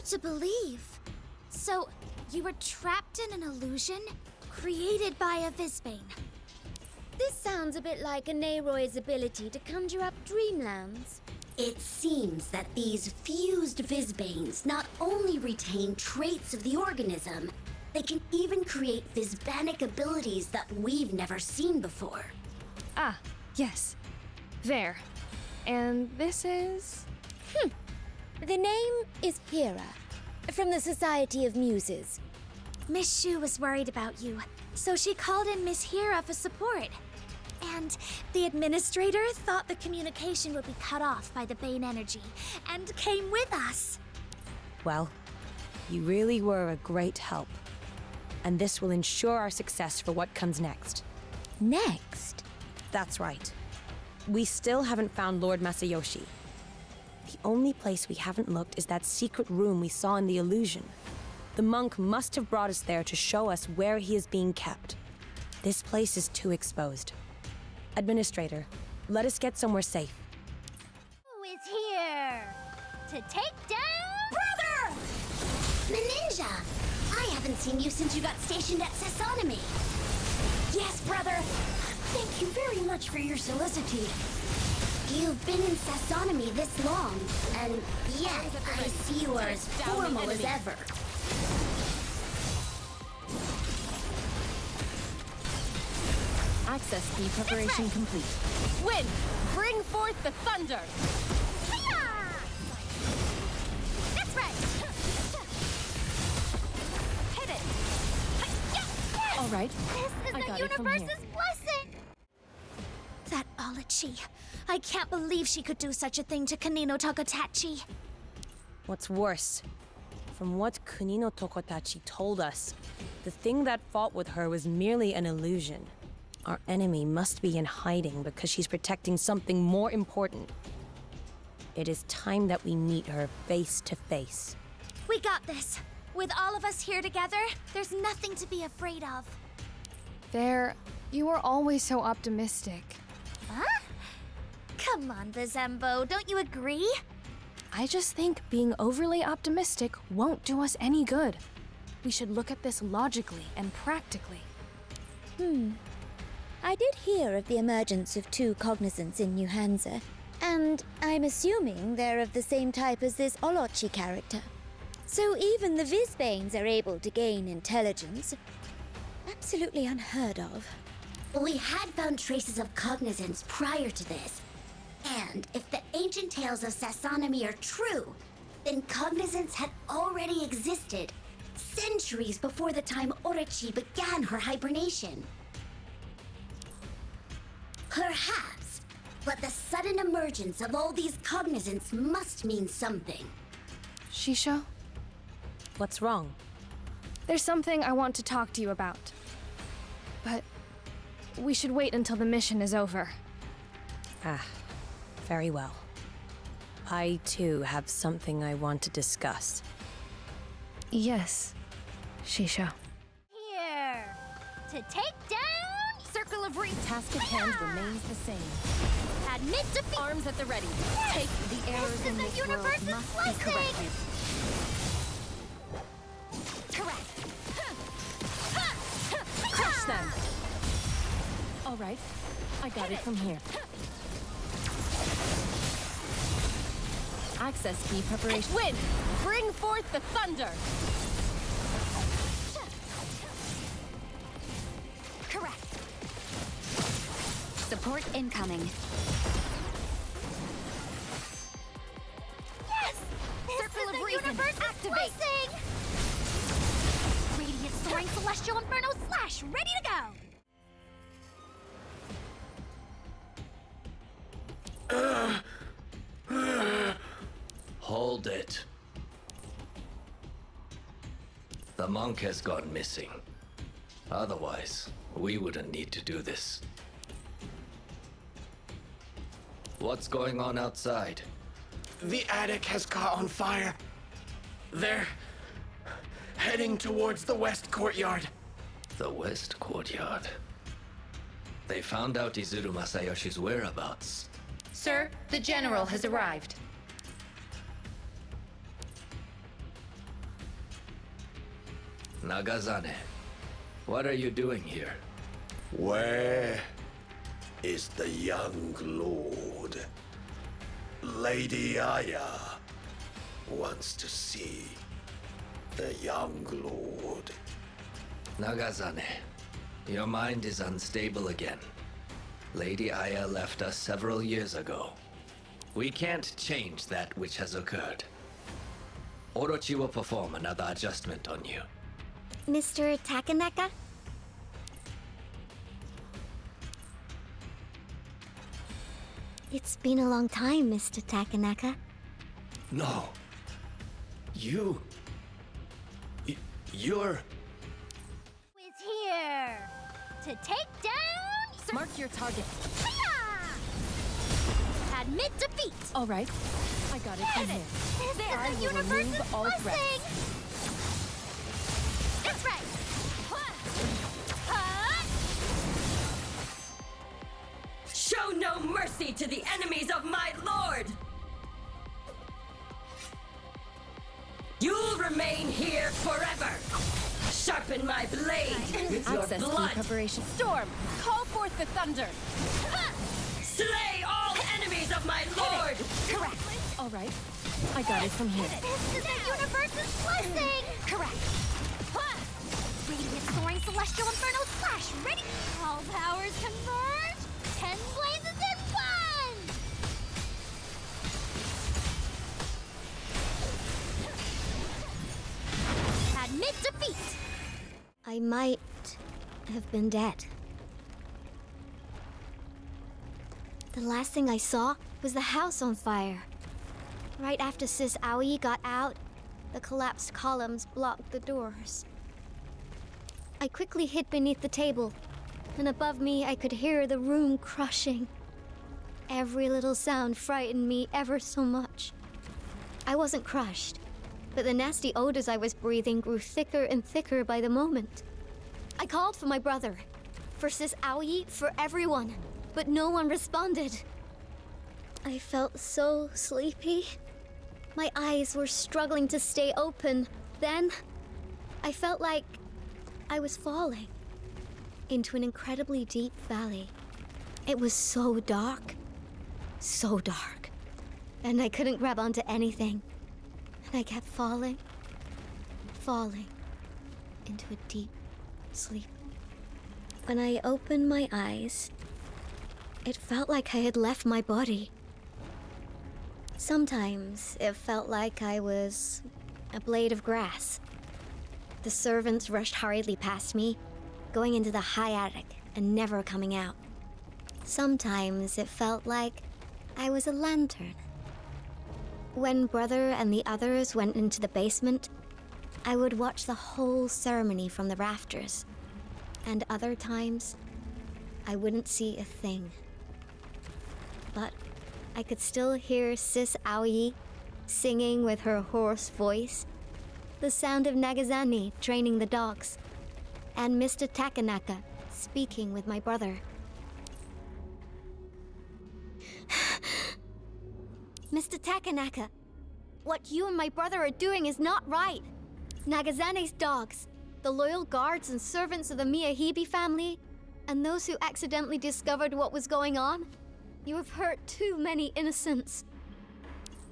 to believe. So, you were trapped in an illusion created by a Visbane. This sounds a bit like a Neyroid's ability to conjure up dreamlands. It seems that these fused Visbanes not only retain traits of the organism, they can even create Visbanic abilities that we've never seen before. Ah, yes. There. And this is? The name is Hera, from the Society of Muses. Miss Shu was worried about you, so she called in Miss Hera for support. And the administrator thought the communication would be cut off by the Bane energy, and came with us. Well, you really were a great help. And this will ensure our success for what comes next. Next? That's right. We still haven't found Lord Masayoshi. The only place we haven't looked is that secret room we saw in the illusion. The monk must have brought us there to show us where he is being kept. This place is too exposed. Administrator, let us get somewhere safe. Who is here to take down... Brother! The ninja! I haven't seen you since you got stationed at Sassanami. Yes, brother. Thank you very much for your solicitude. You've been in Sassanami this long, and yet I see you are as formal as ever. Access key preparation complete. Wind, bring forth the thunder! Hiya! That's right! Hit it! Yes! All right, This is I the got it from universe's here. blessing! That Olachi. I can't believe she could do such a thing to Kanino Tokotachi. What's worse, from what Kunino Tokotachi told us, the thing that fought with her was merely an illusion. Our enemy must be in hiding because she's protecting something more important. It is time that we meet her face to face. We got this. With all of us here together, there's nothing to be afraid of. There, you were always so optimistic. Huh? Come on, Vizembo, don't you agree? I just think being overly optimistic won't do us any good. We should look at this logically and practically. I did hear of the emergence of two cognizants in New Hansa, and I'm assuming they're of the same type as this Olochi character. So even the Visbanes are able to gain intelligence. Absolutely unheard of. We had found traces of cognizance prior to this. And if the ancient tales of Sassanami are true, then cognizance had already existed centuries before the time Orochi began her hibernation. Perhaps, but the sudden emergence of all these cognizants must mean something. Shisho, What's wrong? there's something I want to talk to you about. But we should wait until the mission is over. Ah, very well. I, too, have something I want to discuss. Yes, Shisho. Here to take down... Circle of Reach. Task at hand remains the same. Admit defeat. Arms at the ready. Take the errors This is in the this world universe's must be blessing. corrected. Correct. Crush them! All right, I got it from here. Access key preparation. Wind, bring forth the thunder! Correct. Support incoming. Yes! Circle of Reason, activate! Radiant Soaring Celestial Inferno Slash, ready to go! Hold it. The monk has gone missing. Otherwise, we wouldn't need to do this. What's going on outside? The attic has caught on fire. They're heading towards the west courtyard. The west courtyard. They found out Izuru Masayoshi's whereabouts. Sir, the General has arrived. Nagazane, what are you doing here? Where is the young lord? Lady Aya wants to see the young lord. Nagazane, your mind is unstable again. Lady Aya left us several years ago. We can't change that which has occurred. Orochi will perform another adjustment on you. Mr. Takanaka? It's been a long time, Mr. Takanaka. No. You're... Is here to take down. Mark your target. Hiya! Admit defeat. All right. I got it from here. This I is the will universe's remove all blessing. threats. That's right. Huh? Show no mercy to the enemies of my lord! You'll remain here forever! Sharpen my blade with your Access blood! key preparation. Storm, call forth the thunder. Slay all enemies of my lord! Correct. All right. I got it from here. This is the universe's blessing. Correct. Radiant soaring celestial inferno slash. Ready? All powers converge. 10 blazes in one. Admit defeat. I might have been dead. The last thing I saw was the house on fire. Right after Sis Aoi got out, the collapsed columns blocked the doors. I quickly hid beneath the table, and above me I could hear the room crushing. Every little sound frightened me ever so much. I wasn't crushed, but the nasty odors I was breathing grew thicker and thicker by the moment. I called for my brother, for Sis Aoi, for everyone, but no one responded. I felt so sleepy. My eyes were struggling to stay open. Then, I felt like I was falling into an incredibly deep valley. It was so dark, and I couldn't grab onto anything. And I kept falling into a deep sleep. When I opened my eyes, it felt like I had left my body. Sometimes it felt like I was a blade of grass. The servants rushed hurriedly past me, going into the high attic and never coming out. Sometimes it felt like I was a lantern. When Brother and the others went into the basement, I would watch the whole ceremony from the rafters. And other times, I wouldn't see a thing. But I could still hear Sis Aoi singing with her hoarse voice, the sound of Nagazane training the dogs, and Mr. Takanaka speaking with my brother. Mr. Takanaka, what you and my brother are doing is not right. Nagazane's dogs, the loyal guards and servants of the Miyahibe family, and those who accidentally discovered what was going on, you have hurt too many innocents.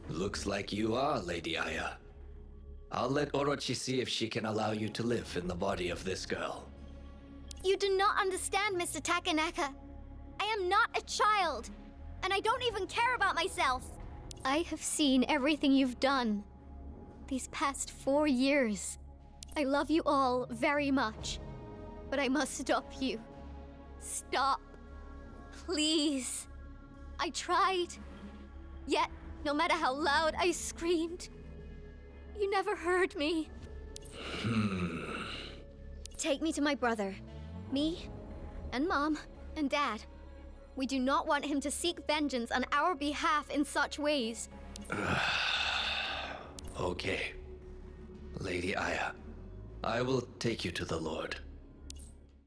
Looks like you are, Lady Aya. I'll let Orochi see if she can allow you to live in the body of this girl. You do not understand, Mr. Takanaka. I am not a child, and I don't even care about myself. I have seen everything you've done these past 4 years. I love you all very much, but I must stop you. Stop. Please. I tried. Yet, no matter how loud I screamed, you never heard me. Take me to my brother. Me, and Mom, and Dad. We do not want him to seek vengeance on our behalf in such ways. Okay. Lady Aya, I will take you to the Lord.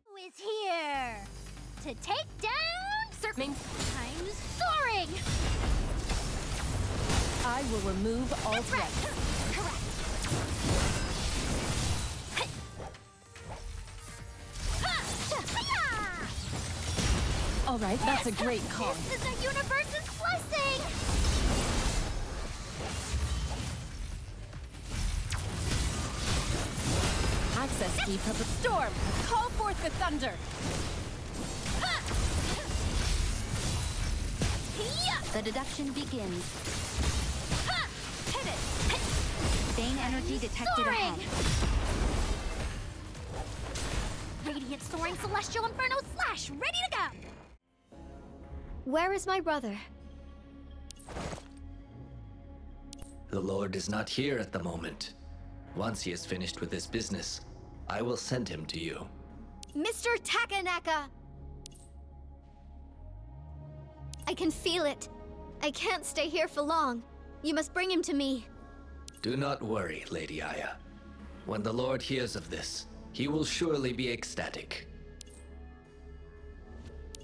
Who is here to take down circling times soaring. I will remove all threats. Correct. All right, that's a great call. This is the universe's blessing! Access key for the storm. Call forth the thunder. The deduction begins. Hit it! Bane energy detected Soaring! ahead. Radiant soaring celestial inferno slash, ready to go! Where is my brother? The Lord is not here at the moment. Once he is finished with his business, I will send him to you. Mr. Takanaka! I can feel it. I can't stay here for long. You must bring him to me. Do not worry, Lady Aya. When the Lord hears of this, he will surely be ecstatic.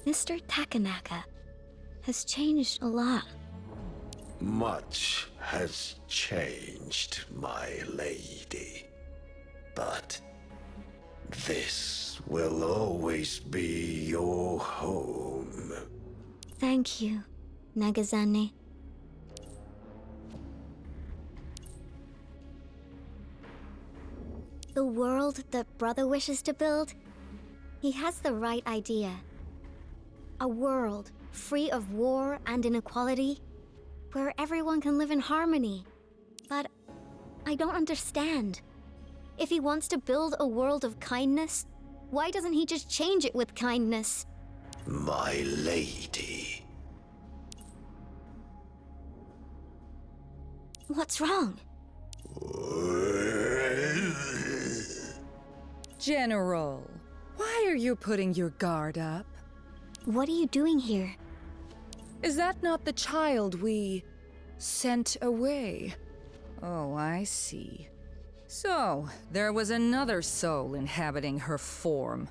Mr. Takanaka has changed a lot. Much has changed, my lady. But this will always be your home. Thank you, Nagazane. The world that Brother wishes to build, he has the right idea. A world free of war and inequality, where everyone can live in harmony. But I don't understand. If he wants to build a world of kindness, why doesn't he just change it with kindness? My lady. What's wrong? General, why are you putting your guard up? What are you doing here? Is that not the child we sent away? Oh, I see. So, there was another soul inhabiting her form.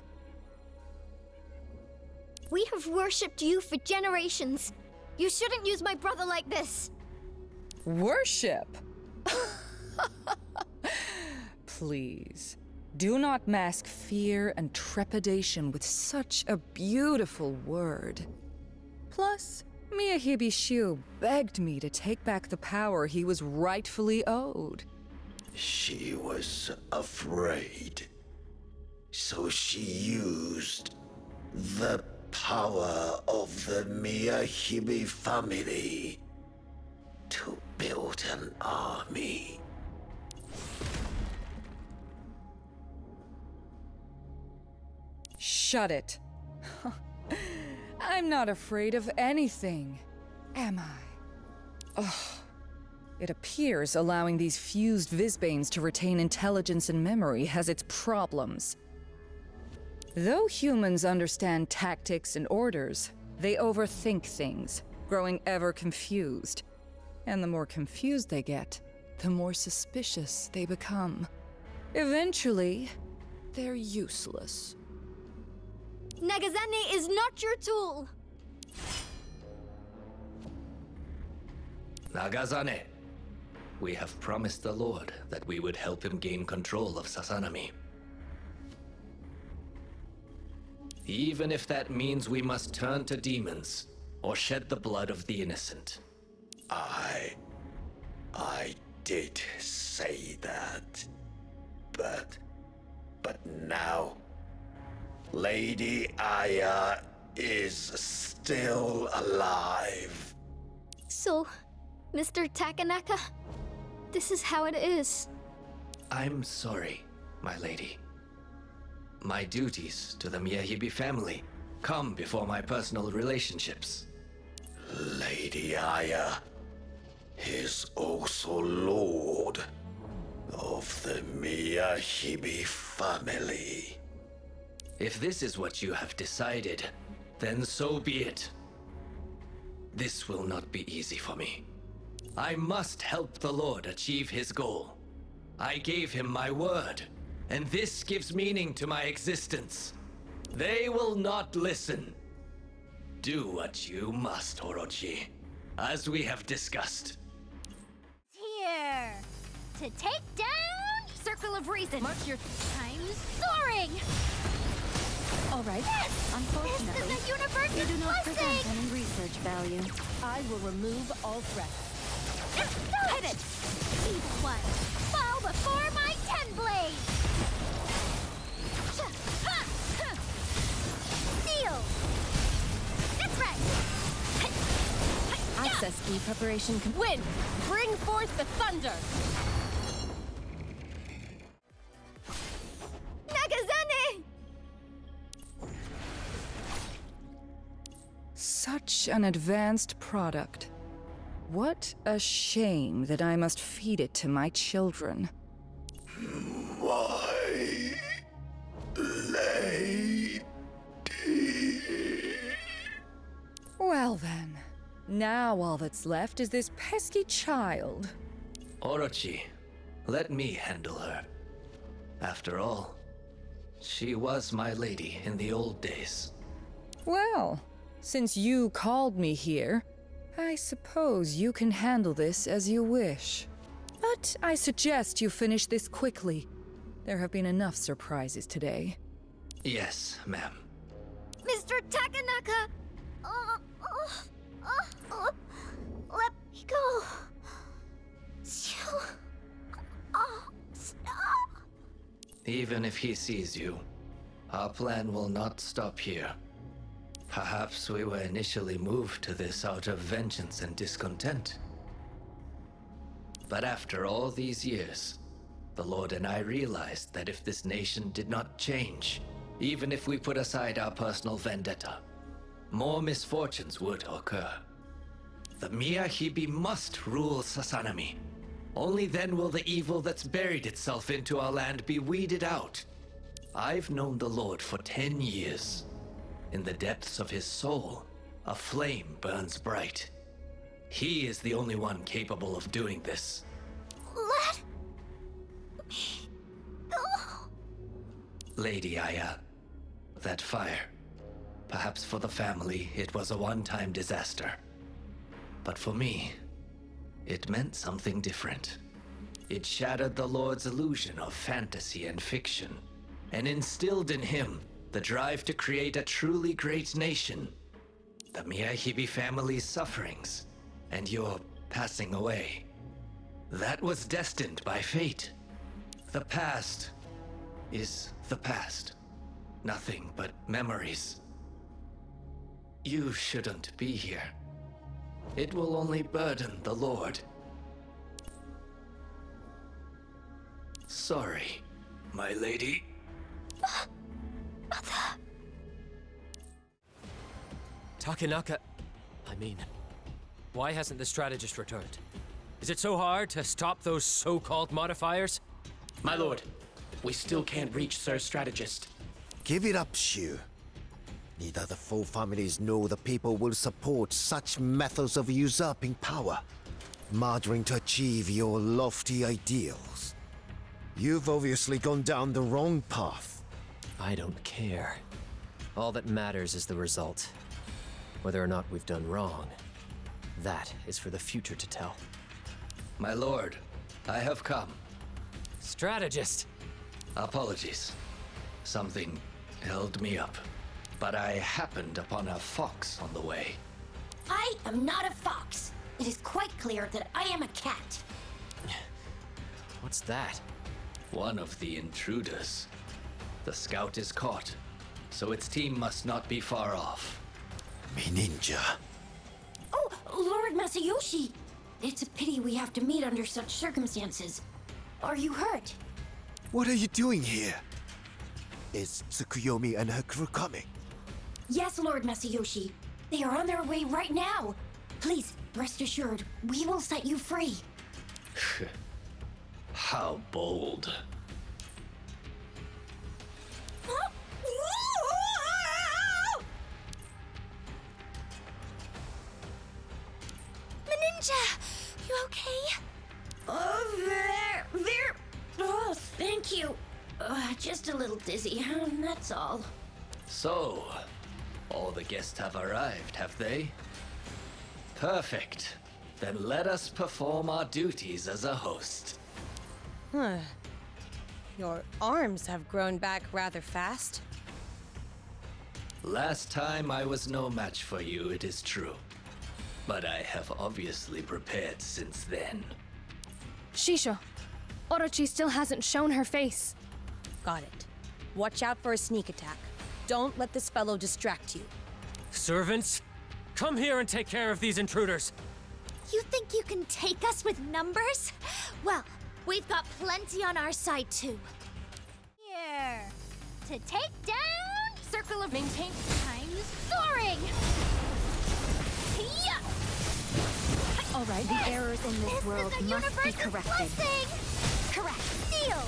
We have worshipped you for generations. You shouldn't use my brother like this. Worship? Please, do not mask fear and trepidation with such a beautiful word. Plus, Miyahibishu begged me to take back the power he was rightfully owed. She was afraid. So she used the power of the Miyahibi family to build an army. Shut it. I'm not afraid of anything, am I? Ugh. It appears allowing these fused Vizbanes to retain intelligence and memory has its problems. Though humans understand tactics and orders, they overthink things, growing ever confused. And the more confused they get, the more suspicious they become. Eventually, they're useless. Nagazane is not your tool. Nagazane, we have promised the Lord that we would help him gain control of Sasanami. Even if that means we must turn to demons or shed the blood of the innocent. I did say that. But now, Lady Aya is still alive. So, Mr. Takanaka, this is how it is. I'm sorry, my lady. My duties to the Miyahibi family come before my personal relationships. Lady Aya is also Lord of the Miyahibi family. If this is what you have decided, then so be it. This will not be easy for me. I must help the Lord achieve his goal. I gave him my word, and this gives meaning to my existence. They will not listen. Do what you must, Orochi, as we have discussed. Here to take down Circle of Reason. I'm soaring. All right. Yes! Unfortunately, This is a universe's you do not blessing! present any research value. I will remove all threats. Hit it! Evil one! Fall before my 10 blades! Seal! That's right! Access key preparation. Win! Bring forth the thunder! Nagazane! Such an advanced product. What a shame that I must feed it to my children. My lady. Well then, now all that's left is this pesky child. Orochi, let me handle her. After all, she was my lady in the old days. Well, since you called me here, I suppose you can handle this as you wish. But I suggest you finish this quickly. There have been enough surprises today. Yes, ma'am. Mr. Takanaka! Let me go. Stop. Even if he sees you, our plan will not stop here. Perhaps we were initially moved to this out of vengeance and discontent. But after all these years, the Lord and I realized that if this nation did not change, even if we put aside our personal vendetta, more misfortunes would occur. The Miyahibi must rule Sasanami. Only then will the evil that's buried itself into our land be weeded out. I've known the Lord for 10 years. In the depths of his soul, a flame burns bright. He is the only one capable of doing this. Let me go. Lady Aya, that fire. Perhaps for the family, it was a one-time disaster. But for me, it meant something different. It shattered the Lord's illusion of fantasy and fiction, and instilled in him the drive to create a truly great nation. The Miyahibi family's sufferings, and your passing away. That was destined by fate. The past is the past. Nothing but memories. You shouldn't be here. It will only burden the Lord. Sorry, my lady. Takanaka, I mean, why hasn't the strategist returned? Is it so hard to stop those so-called modifiers? My lord, we still can't reach Sir's strategist. Give it up, Shu. Neither the four families nor the people will support such methods of usurping power, murdering to achieve your lofty ideals. You've obviously gone down the wrong path. I don't care. All that matters is the result. Whether or not we've done wrong, that is for the future to tell. My lord, I have come. Strategist! Apologies. Something held me up. But I happened upon a fox on the way. I am not a fox. It is quite clear that I am a cat. What's that? One of the intruders. The scout is caught, so its team must not be far off. Me ninja. Oh, Lord Masayoshi! It's a pity we have to meet under such circumstances. Are you hurt? What are you doing here? Is Tsukuyomi and her crew coming? Yes, Lord Masayoshi. They are on their way right now. Please, rest assured, we will set you free. How bold. Ninja, you okay? Oh, there. Oh, thank you. Just a little dizzy, that's all. So, all the guests have arrived, have they? Perfect. Then let us perform our duties as a host. Your arms have grown back rather fast. Last time I was no match for you, it is true. But I have obviously prepared since then. Shisho, Orochi still hasn't shown her face. Got it. Watch out for a sneak attack. Don't let this fellow distract you. Servants, come here and take care of these intruders. You think you can take us with numbers? Well, we've got plenty on our side too. Here. To take down... Circle of maintain times soaring! Yeah. All right, the errors in this world must be corrected. Correct. Seal!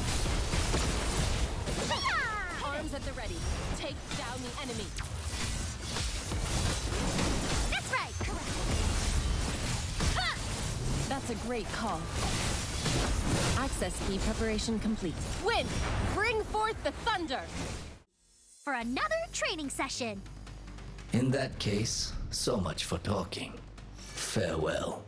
Arms at the ready. Take down the enemy. That's right! Correct. That's a great call. Access key preparation complete. Wind! Bring forth the thunder! For another training session. In that case, so much for talking. Farewell.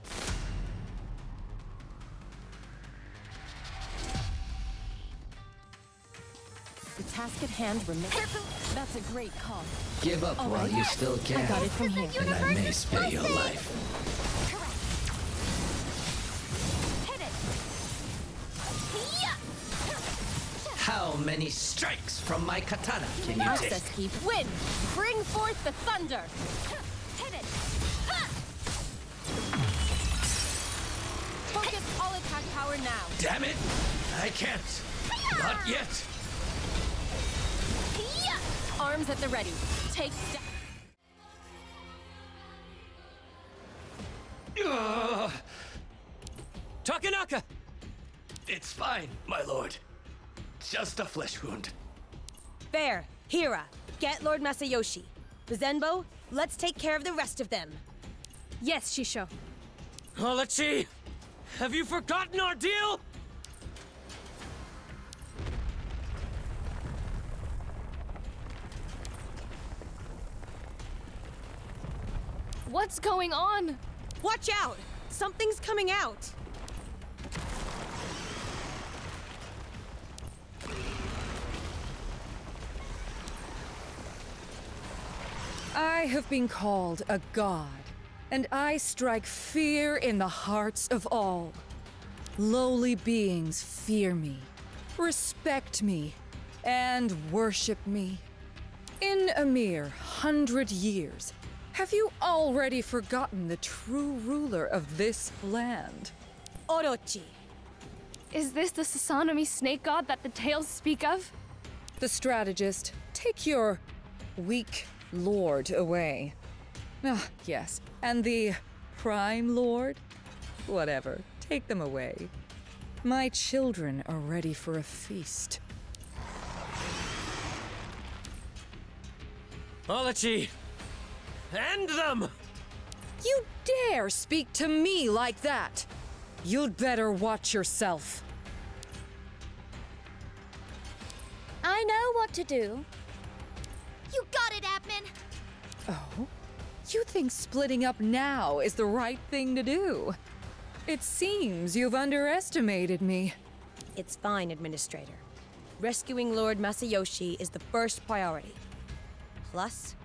The task at hand remains. That's a great call. Give up while you still can. I got it from here. And I may spare your life. Correct. Hit it. How many strikes from my katana can you Access take? key. Wind! Bring forth the thunder! Hit it. Focus all attack power now. Damn it! I can't. Not yet. Arms at the ready. Take down. Takanaka! It's fine, my lord. Just a flesh wound. Fair. Hira, get Lord Masayoshi. Zenbo, let's take care of the rest of them. Yes, Shisho. Orochi, have you forgotten our deal? What's going on? Watch out! Something's coming out! I have been called a god, and I strike fear in the hearts of all. Lowly beings fear me, respect me, and worship me. In a mere 100 years, have you already forgotten the true ruler of this land? Orochi. Is this the Sasanomi snake god that the tales speak of? The strategist, take your weak lord away. Ah, yes. And the prime lord? Whatever. Take them away. My children are ready for a feast. Orochi, end them! You dare speak to me like that? You'd better watch yourself. I know what to do. You got it, Admin! Oh? You think splitting up now is the right thing to do? It seems you've underestimated me. It's fine, Administrator. Rescuing Lord Masayoshi is the first priority. Plus,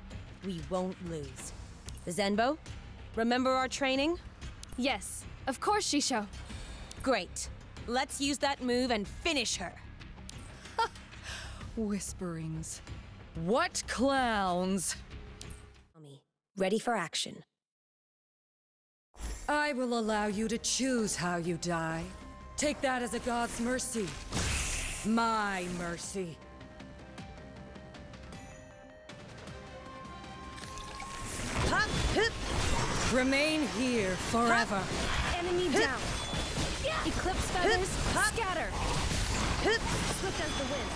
we won't lose. Zenbo, remember our training? Yes, of course, Shisho. Great. Let's use that move and finish her. Whisperings. What clowns! Ready for action. I will allow you to choose how you die. Take that as a god's mercy. My mercy. Remain here forever. Enemy down. Eclipse feathers, scatter. Swift as the wind.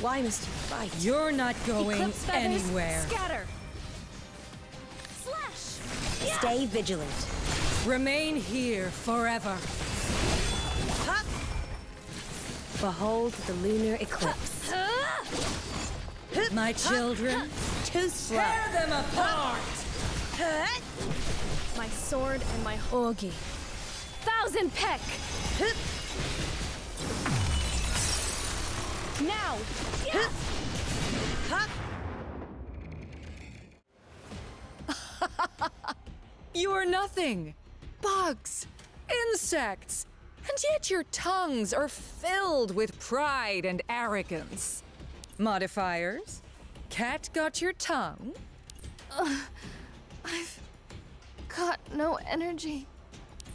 Why must you fight? You're not going Eclipse feathers, anywhere. scatter. Slash. Stay vigilant. Remain here forever. Behold the lunar eclipse. My children, Too slow. tear them apart! My sword and my hogi. Thousand peck. Now! You are nothing! Bugs! Insects! And yet your tongues are filled with pride and arrogance. Modifiers? Cat got your tongue? I've got no energy.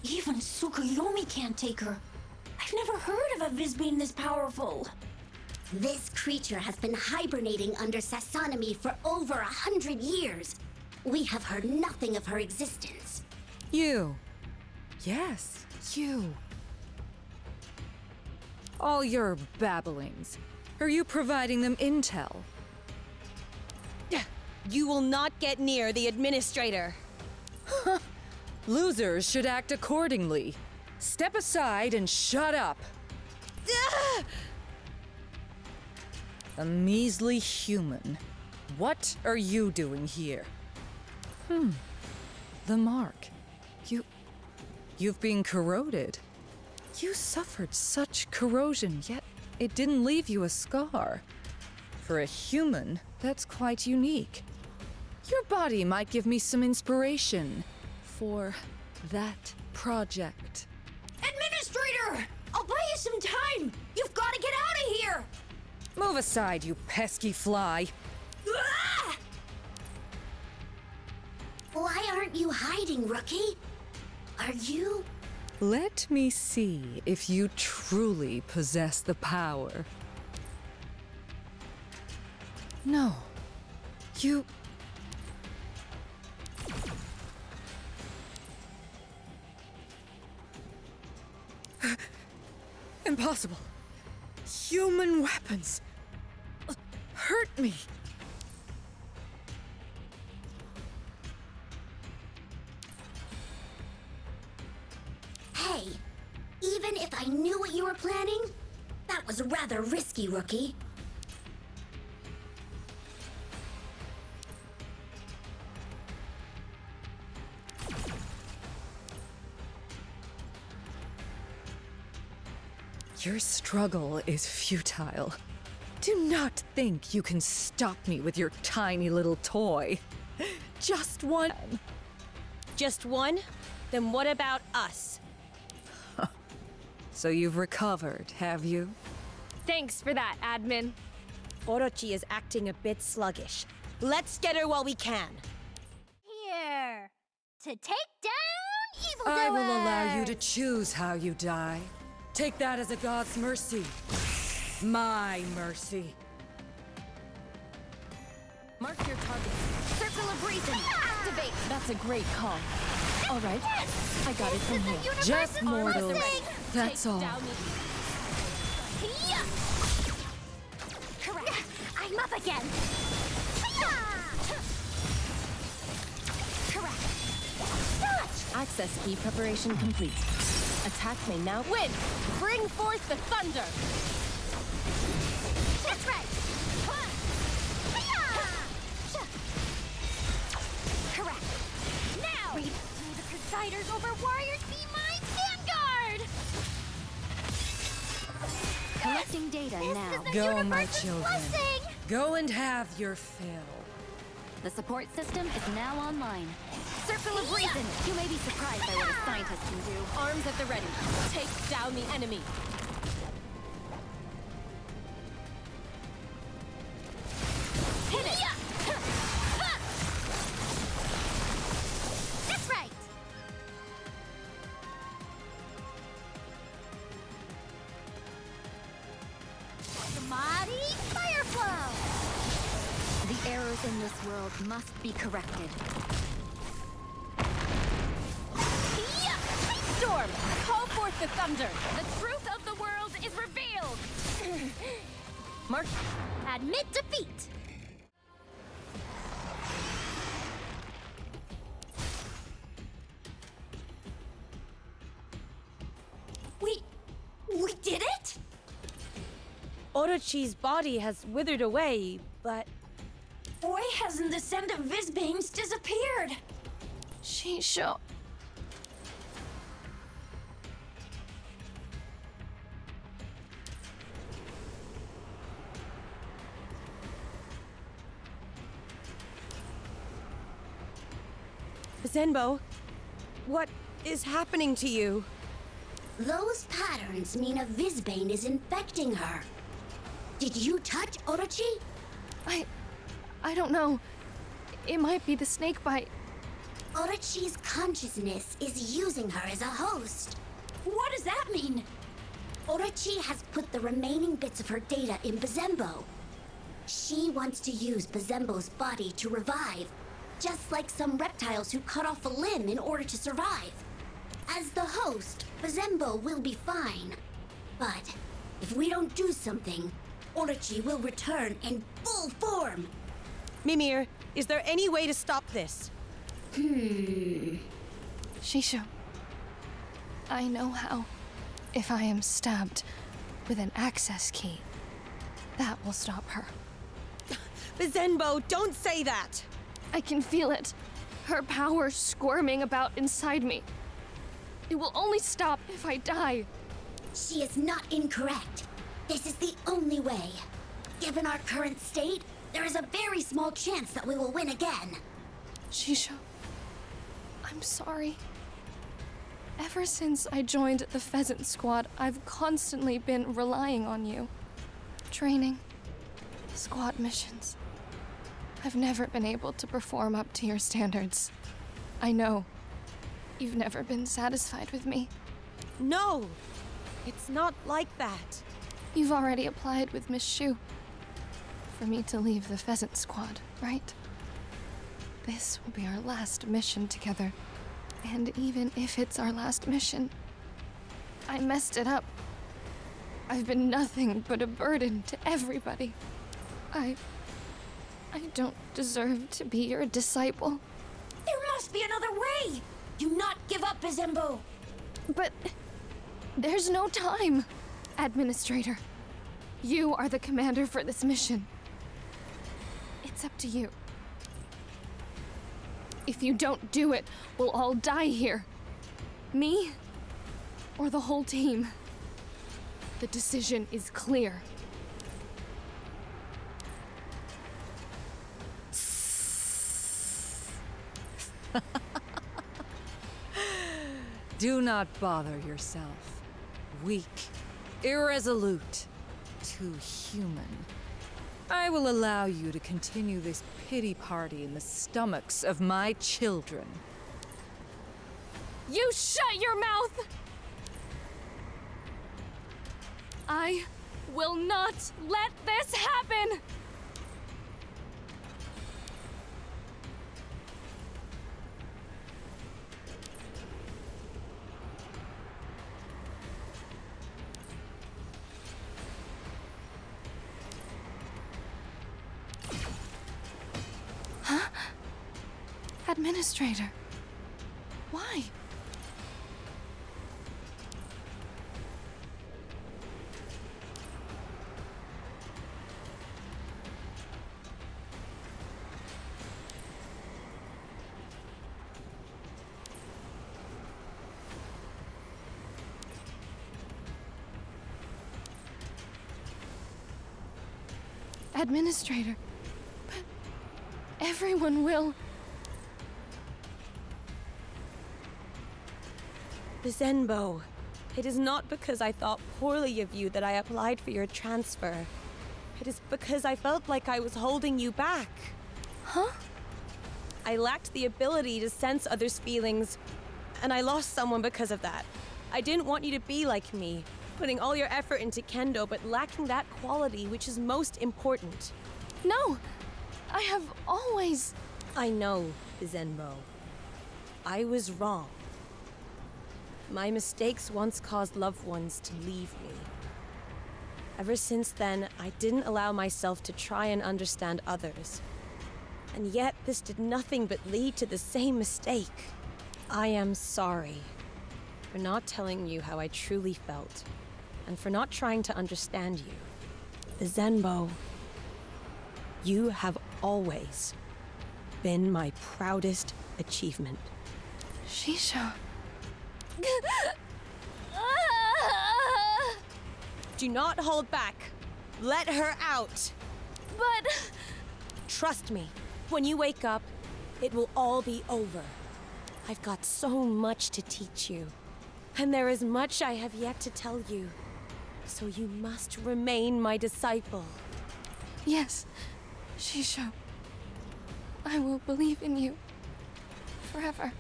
Even Tsukuyomi can't take her. I've never heard of a Vizbane this powerful. This creature has been hibernating under Sassanami for over 100 years. We have heard nothing of her existence. You. Yes, you. All your babblings. Are you providing them intel? You will not get near the administrator. Losers should act accordingly. Step aside and shut up. A measly human. What are you doing here? The mark. You've been corroded. You suffered such corrosion, yet it didn't leave you a scar. For a human, that's quite unique. Your body might give me some inspiration for that project. Administrator! I'll buy you some time! You've got to get out of here! Move aside, you pesky fly. Ah! Why aren't you hiding, Rookie? Are you? Let me see if you truly possess the power. No. You... Impossible. Human weapons. Hurt me. Hey, even if I knew what you were planning, that was rather risky, Rookie. Your struggle is futile. Do not think you can stop me with your tiny little toy. Just one. Just one? Then what about us? So you've recovered, have you? Thanks for that, admin. Orochi is acting a bit sluggish. Let's get her while we can. Here to take down evildoers. I will allow you to choose how you die. Take that as a god's mercy. My mercy. Mark your target. Circle of reason. Activate. That's a great call. All right, I got it from here. Just mortals. That's Take all. down Correct. I'm up again. Correct. Touch. Access key preparation complete. Attack may now win. Bring forth the thunder. That's right. Correct. Now. Read through the Crusaders over Warriors Be My Vanguard. Collecting data now. Go, my children. Go and have your fill. The support system is now online. Circle of reason. You may be surprised by what a scientist can do. Arms at the ready. Take down the enemy. Hit it. That's right. Samadhi fire flow. The errors in this world must be corrected. Storm, call forth the thunder. The truth of the world is revealed. Mark. Admit defeat. We did it? Orochi's body has withered away, but... Why hasn't the scent of Vizbanes disappeared? Shisho. Zenbo, what is happening to you? Those patterns mean a Vizbane is infecting her. Did you touch Orochi? I don't know. It might be the snake bite. Orochi's consciousness is using her as a host. What does that mean? Orochi has put the remaining bits of her data in Bazembo. She wants to use Bazembo's body to revive, just like some reptiles who cut off a limb in order to survive. As the host, Bazembo will be fine. But if we don't do something, Orochi will return in full form. Mimir, is there any way to stop this? Shisho, I know how. If I am stabbed with an access key, that will stop her. Zenbo, don't say that! I can feel it. Her power squirming about inside me. It will only stop if I die. She is not incorrect. This is the only way. Given our current state, there is a very small chance that we will win again. Shisho, I'm sorry. Ever since I joined the Pheasant Squad, I've constantly been relying on you. Training, squad missions. I've never been able to perform up to your standards. I know. You've never been satisfied with me. No! It's not like that. You've already applied with Miss Shu for me to leave the Pheasant Squad, right? This will be our last mission together. And even if it's our last mission, I messed it up. I've been nothing but a burden to everybody. I don't deserve to be your disciple. There must be another way! Do not give up, Bazembo! But there's no time. Administrator, you are the commander for this mission. It's up to you. If you don't do it, we'll all die here. Me, or the whole team. The decision is clear. Do not bother yourself. Weak, irresolute, too human. I will allow you to continue this pity party in the stomachs of my children. You shut your mouth! I will not let this happen! Huh? Administrator, why? Administrator, but everyone will. Zenbo, it is not because I thought poorly of you that I applied for your transfer. It is because I felt like I was holding you back. Huh? I lacked the ability to sense others' feelings, and I lost someone because of that. I didn't want you to be like me, putting all your effort into kendo, but lacking that quality which is most important. No! I have always... I know, Zenbo. I was wrong. My mistakes once caused loved ones to leave me. Ever since then, I didn't allow myself to try and understand others. And yet, this did nothing but lead to the same mistake. I am sorry for not telling you how I truly felt, and for not trying to understand you. Zenbo, you have always been my proudest achievement. Shisho. Do not hold back. Let her out. But... Trust me, when you wake up, it will all be over. I've got so much to teach you. And there is much I have yet to tell you. So you must remain my disciple. Yes, Shisho. I will believe in you. Forever.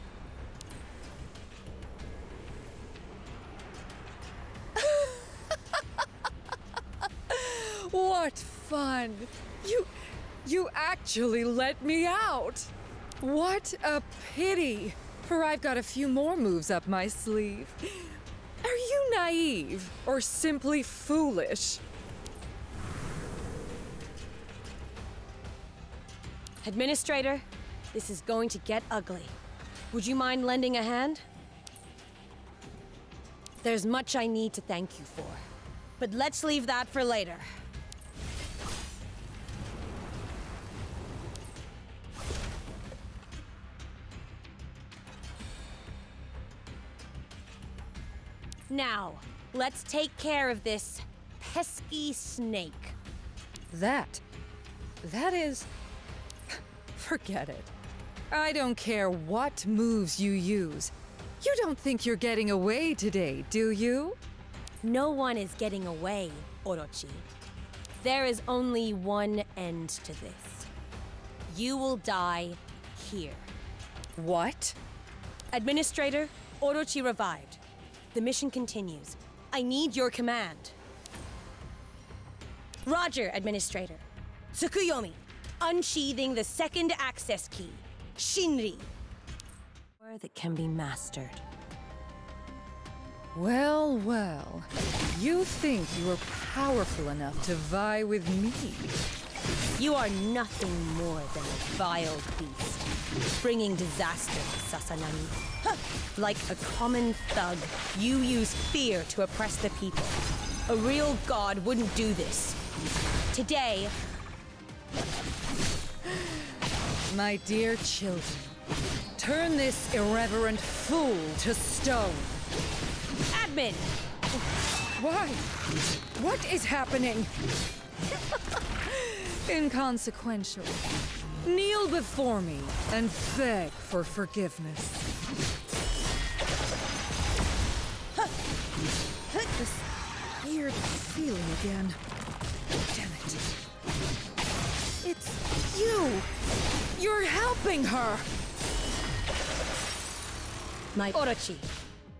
What fun! You actually let me out! What a pity! For I've got a few more moves up my sleeve. Are you naive or simply foolish? Administrator, this is going to get ugly. Would you mind lending a hand? There's much I need to thank you for, but let's leave that for later. Now, let's take care of this pesky snake. That is... Forget it. I don't care what moves you use. You don't think you're getting away today, do you? No one is getting away, Orochi. There is only one end to this. You will die here. What? Administrator, Orochi revived. The mission continues. I need your command. Roger, Administrator. Tsukuyomi, unsheathing the second access key. Shinri. That can be mastered. Well, well. You think you are powerful enough to vie with me? You are nothing more than a vile beast, bringing disaster to Sasanami. Like a common thug, you use fear to oppress the people. A real god wouldn't do this. Today... My dear children, turn this irreverent fool to stone. Admin! Why? What is happening? Inconsequential. Kneel before me and beg for forgiveness. This weird feeling again. Damn it. It's you! You're helping her! My Orochi,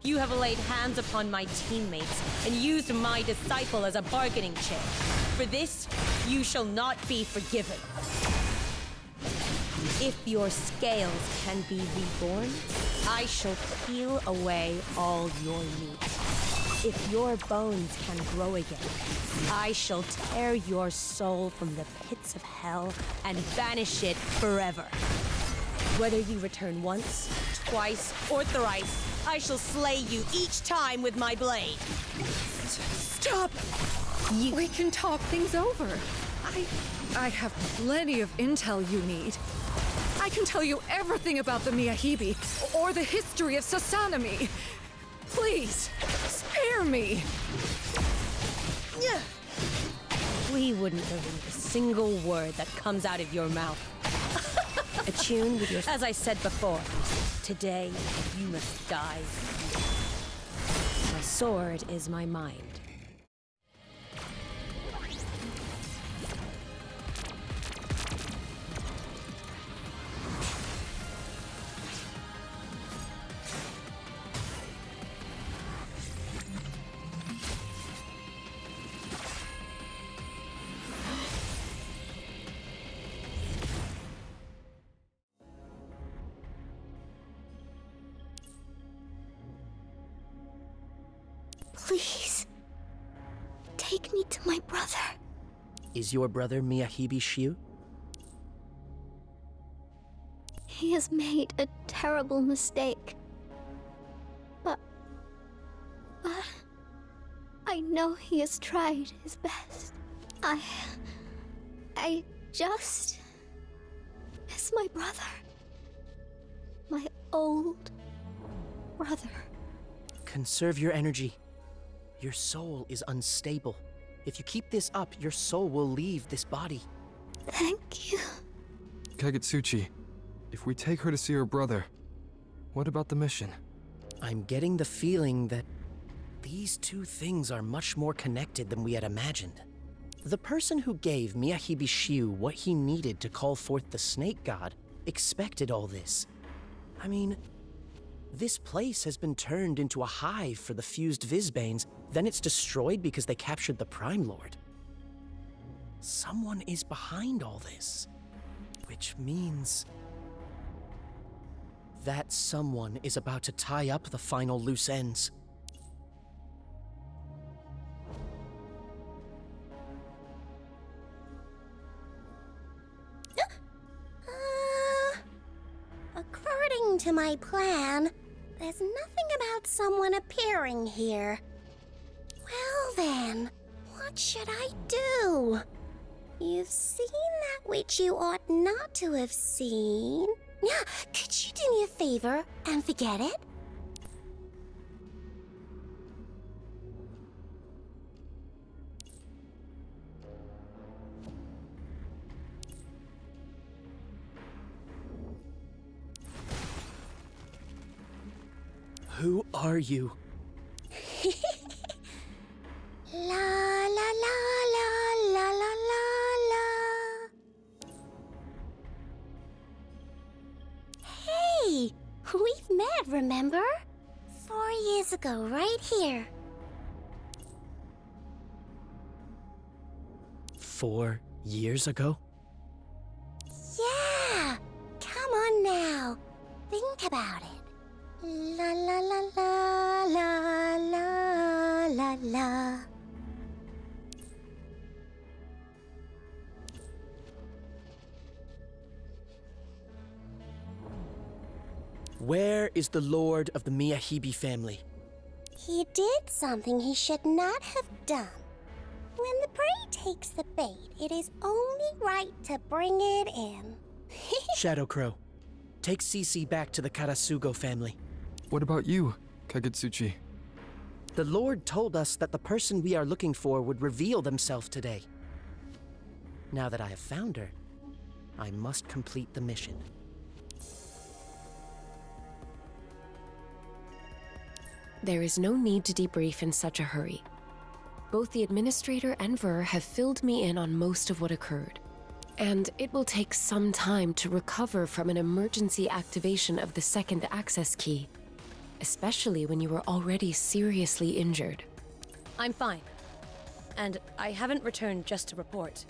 you have laid hands upon my teammates and used my disciple as a bargaining chip. For this, you shall not be forgiven. If your scales can be reborn, I shall peel away all your meat. If your bones can grow again, I shall tear your soul from the pits of hell and banish it forever. Whether you return once, twice, or thrice, I shall slay you each time with my blade. Stop! We can talk things over. I have plenty of intel you need. I can tell you everything about the Miyahibi, or the history of Sasanami. Please, spare me! We wouldn't believe a single word that comes out of your mouth. Attune with your... As I said before, today you must die. My sword is my mind. Please, take me to my brother. Is your brother Miyahibi Shiu? He has made a terrible mistake. But I know he has tried his best. I just miss my brother. My old brother. Conserve your energy. Your soul is unstable. If you keep this up, your soul will leave this body. Thank you. Kagetsuchi, if we take her to see her brother, What about the mission? I'm getting the feeling that these two things are much more connected than we had imagined. The person who gave Miyahibi Shiu what he needed to call forth the Snake God expected all this. I mean, this place has been turned into a hive for the fused Vizbanes, then it's destroyed because they captured the Prime Lord. Someone is behind all this, which means that someone is about to tie up the final loose ends. According to my plan, there's nothing about someone appearing here. Well then, what should I do? You've seen that which you ought not to have seen. Could you do me a favor and forget it? Who are you? La la la la la la la la. Hey, we've met, remember? 4 years ago, right here. 4 years ago? Yeah! Come on now. Think about it. La la la la la la la la. Where is the Lord of the Miyahibi family? He did something he should not have done. When the prey takes the bait, it is only right to bring it in. Shadow Crow, take Cece back to the Karasugo family. What about you, Kagutsuchi? The Lord told us that the person we are looking for would reveal themselves today. Now that I have found her, I must complete the mission. There is no need to debrief in such a hurry. Both the Administrator and Ver have filled me in on most of what occurred. And it will take some time to recover from an emergency activation of the second access key, especially when you were already seriously injured. I'm fine. And I haven't returned just to report.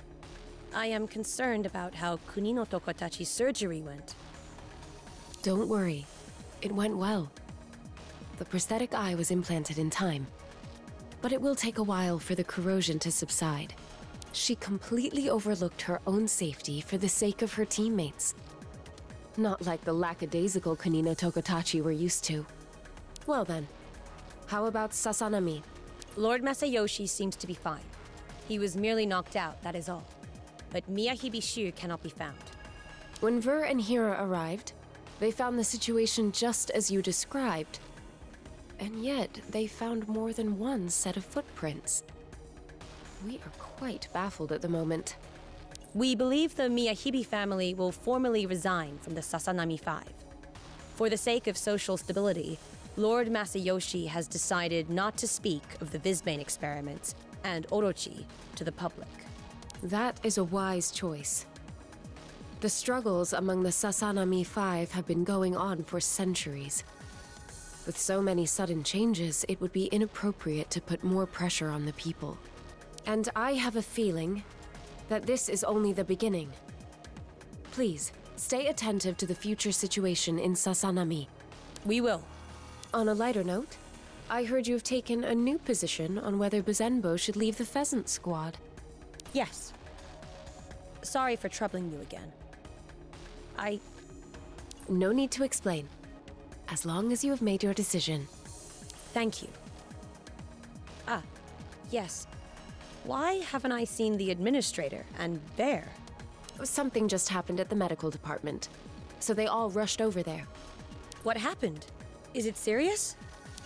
I am concerned about how Kunino Tokotachi's surgery went. Don't worry. It went well. The prosthetic eye was implanted in time. But it will take a while for the corrosion to subside. She completely overlooked her own safety for the sake of her teammates. Not like the lackadaisical Kunino Tokotachi we're used to. Well then, how about Sasanami? Lord Masayoshi seems to be fine. He was merely knocked out, that is all. But Miyahibi Shiu cannot be found. When Ver and Hira arrived, they found the situation just as you described. And yet, they found more than one set of footprints. We are quite baffled at the moment. We believe the Miyahibi family will formally resign from the Sasanami Five. For the sake of social stability, Lord Masayoshi has decided not to speak of the Vizbane experiments and Orochi to the public. That is a wise choice. The struggles among the Sasanami Five have been going on for centuries. With so many sudden changes, it would be inappropriate to put more pressure on the people. And I have a feeling that this is only the beginning. Please, stay attentive to the future situation in Sasanami. We will. On a lighter note, I heard you have taken a new position on whether Buzenbo should leave the Pheasant Squad. Yes. Sorry for troubling you again. No need to explain. As long as you have made your decision. Thank you. Ah, yes. Why haven't I seen the Administrator and Bear? Something just happened at the medical department, so they all rushed over there. What happened? Is it serious?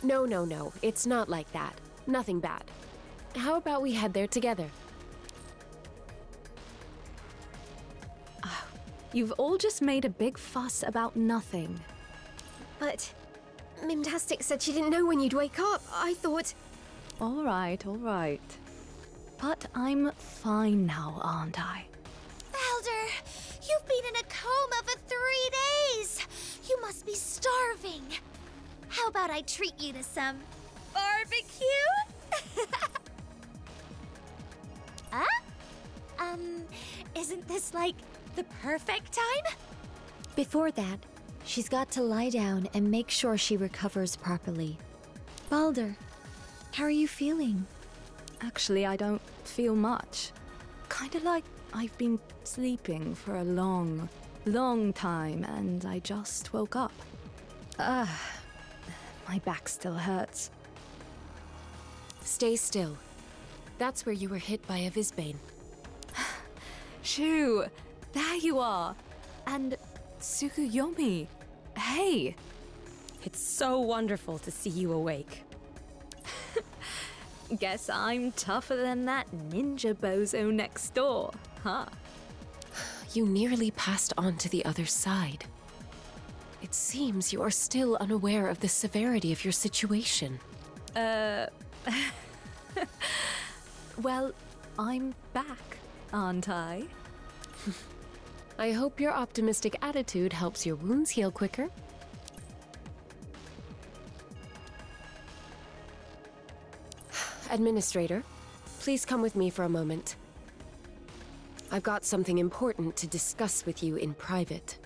No, it's not like that. Nothing bad. How about we head there together? You've all just made a big fuss about nothing. But Mimtastic said she didn't know when you'd wake up. I thought... All right. But I'm fine now, aren't I? Balder, you've been in a coma for 3 days. You must be starving. How about I treat you to some barbecue? Huh? Isn't this like the perfect time? Before that, she's got to lie down and make sure she recovers properly. Balder, how are you feeling? Actually, I don't feel much. Kinda like I've been sleeping for a long time and I just woke up. My back still hurts. Stay still. That's where you were hit by a Visbane. Shoo! There you are! And Tsukuyomi! Hey! It's so wonderful to see you awake. Guess I'm tougher than that ninja bozo next door, huh? You nearly passed on to the other side. It seems you are still unaware of the severity of your situation. Well, I'm back, aren't I? I hope your optimistic attitude helps your wounds heal quicker. Administrator, please come with me for a moment. I've got something important to discuss with you in private.